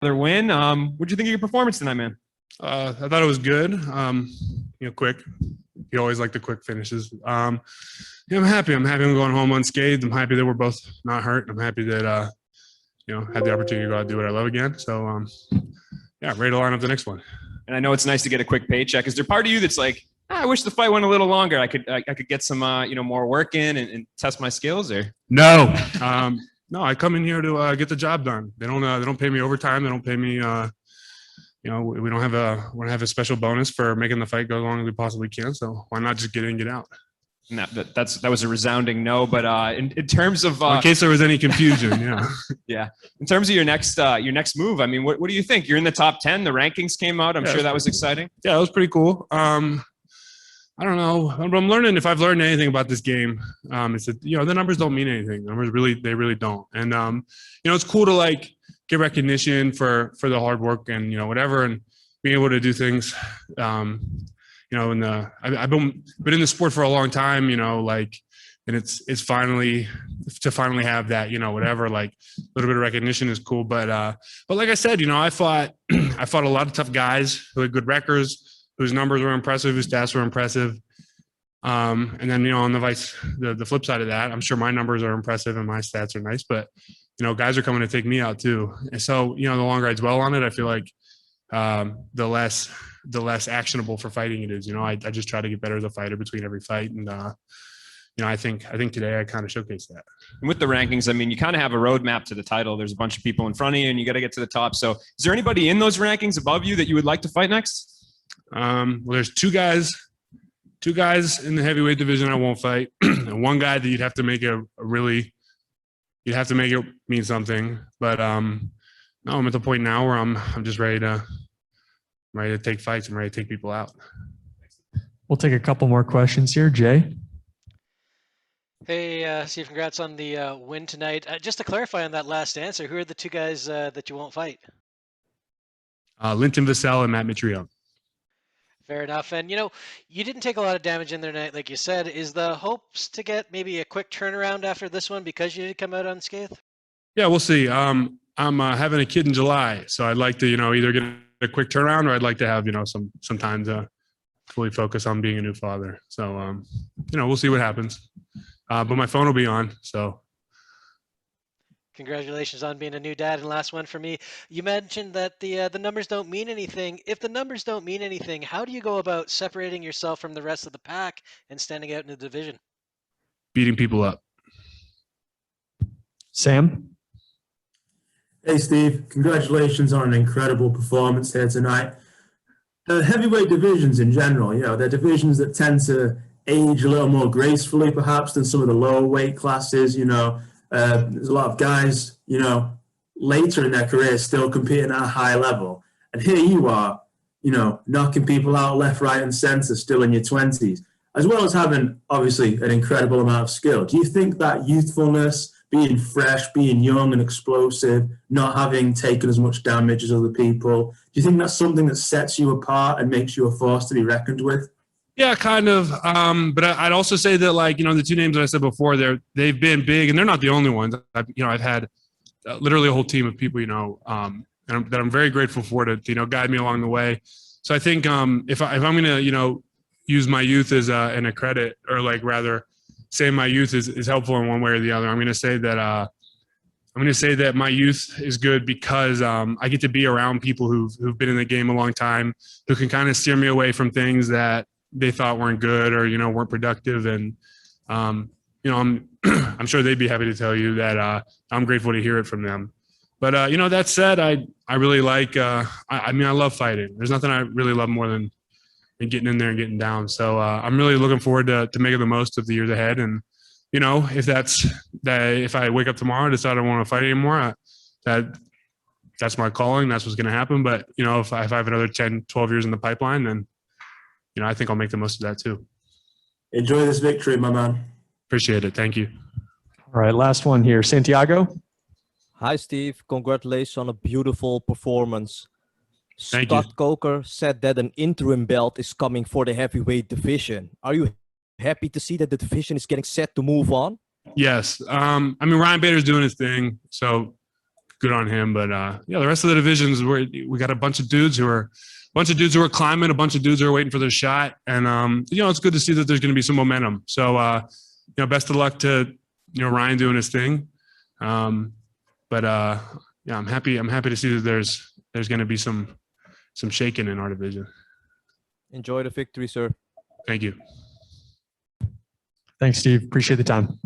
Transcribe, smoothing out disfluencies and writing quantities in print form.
Another win. What'd you think of your performance tonight, man? I thought it was good. Quick. You always like the quick finishes. I'm happy. I'm going home unscathed. I'm happy that we're both not hurt. I'm happy that had the opportunity to go out and do what I love again. So ready to line up the next one. And I know it's nice to get a quick paycheck. Is there part of you that's like, I wish the fight went a little longer. I could get some more work in and test my skills? Or no, no. I come in here to get the job done. They don't pay me overtime. They don't pay me. We don't have a special bonus for making the fight go as long as we possibly can. So why not just get in and get out? And that was a resounding no. But in terms of in case there was any confusion, yeah. Yeah. In terms of your next move, I mean, what do you think? You're in the top 10. The rankings came out. I'm sure that was exciting. Yeah, it was pretty cool. I don't know. I'm learning. If I've learned anything about this game, it's that the numbers don't mean anything. The numbers really don't. And it's cool to like get recognition for the hard work and whatever, and being able to do things. I've been in the sport for a long time. And it's finally have that. Whatever. Like a little bit of recognition is cool. But like I said, I fought a lot of tough guys who had good records, whose numbers were impressive, whose stats were impressive. And then, on the flip side of that, I'm sure my numbers are impressive and my stats are nice, but, guys are coming to take me out too. And so, the longer I dwell on it, I feel like the less actionable for fighting it is. I just try to get better as a fighter between every fight. And, I think today I kind of showcased that. And with the rankings, I mean, you kind of have a roadmap to the title. There's a bunch of people in front of you and you got to get to the top. So is there anybody in those rankings above you that you would like to fight next? Well, there's two guys in the heavyweight division I won't fight, and one guy that you'd have to make it mean something. But no, I'm at the point now where I'm just ready to take fights. I'm ready to take people out. We'll take a couple more questions here. Jay. Hey, Steve, congrats on the win tonight. Just to clarify on that last answer, who are the two guys that you won't fight? Linton Vassell and Matt Mitrione. Fair enough. And, you didn't take a lot of damage in there tonight, like you said. Is the hopes to get maybe a quick turnaround after this one because you did come out unscathed? Yeah, we'll see. I'm having a kid in July, so I'd like to, either get a quick turnaround or I'd like to have, some time to fully focus on being a new father. So, we'll see what happens. But my phone will be on, so. Congratulations on being a new dad. And last one for me, you mentioned that the numbers don't mean anything. If the numbers don't mean anything, how do you go about separating yourself from the rest of the pack and standing out in the division? Beating people up. Sam? Hey, Steve. Congratulations on an incredible performance here tonight. The heavyweight divisions in general, they're divisions that tend to age a little more gracefully, perhaps, than some of the lower weight classes, There's a lot of guys, later in their career still competing at a high level. And here you are, knocking people out left, right, and center still in your 20s, as well as having, obviously, an incredible amount of skill. Do you think that youthfulness, being fresh, being young and explosive, not having taken as much damage as other people, do you think that's something that sets you apart and makes you a force to be reckoned with? Yeah, kind of. But I'd also say that, the two names that I said before, they've been big, and they're not the only ones. I've had literally a whole team of people, and that I'm very grateful for to guide me along the way. So I think if I'm going to, use my youth as a credit, or rather say my youth is helpful in one way or the other, I'm going to say that my youth is good because I get to be around people who've been in the game a long time, who can kind of steer me away from things that they thought weren't good or, weren't productive. And, I'm sure they'd be happy to tell you that I'm grateful to hear it from them. But, that said, I really like, I love fighting. There's nothing I really love more than getting in there and getting down. So I'm really looking forward to making the most of the years ahead. And, if I wake up tomorrow and decide I don't want to fight anymore, that's my calling. That's what's going to happen. But, if I have another 10, 12 years in the pipeline, then, I think I'll make the most of that too. Enjoy this victory, my man. Appreciate it. Thank you. All right, last one here. Santiago? Hi, Steve. Congratulations on a beautiful performance. Thank you. Scott Coker said that an interim belt is coming for the heavyweight division. Are you happy to see that the division is getting set to move on? Yes. Ryan Bader's doing his thing. So good on him. But yeah, the rest of the divisions, we got a bunch of dudes who are climbing, a bunch of dudes who are waiting for their shot, and you know, it's good to see that there's going to be some momentum. So you know, best of luck to Ryan doing his thing. But yeah, I'm happy to see that there's going to be some shaking in our division. Enjoy the victory, sir. Thank you. Thanks, Steve. Appreciate the time.